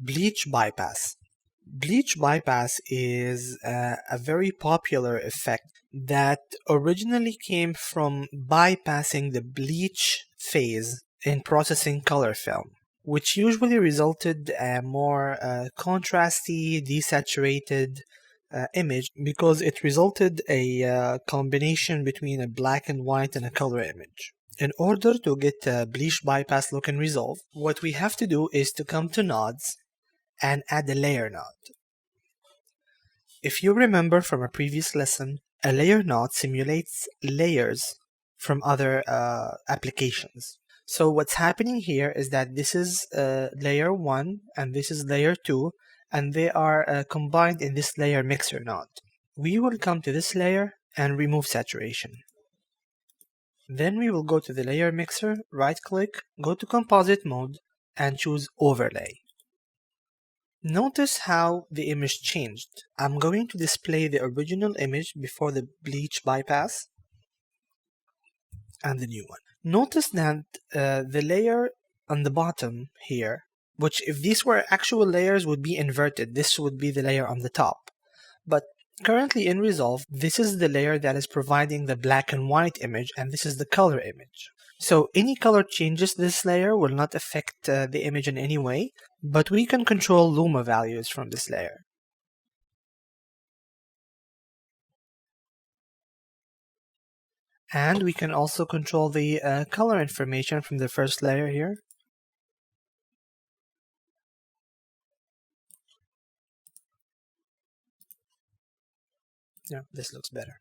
Bleach bypass. Bleach bypass is a very popular effect that originally came from bypassing the bleach phase in processing color film, which usually resulted a more contrasty, desaturated image because it resulted a combination between a black and white and a color image. In order to get a bleach bypass look and resolve, what we have to do is to come to nodes and add a layer node. If you remember from a previous lesson, a layer node simulates layers from other applications. So what's happening here is that this is layer 1 and this is layer 2, and they are combined in this layer mixer node. We will come to this layer and remove saturation. Then we will go to the layer mixer, right click, go to composite mode, and choose overlay. Notice how the image changed. I'm going to display the original image before the bleach bypass and the new one. Notice that the layer on the bottom here, which if these were actual layers would be inverted, this would be the layer on the top. But currently in Resolve, this is the layer that is providing the black and white image, and this is the color image. So any color changes this layer will not affect the image in any way, but we can control luma values from this layer. And we can also control the color information from the first layer here. Yeah, this looks better.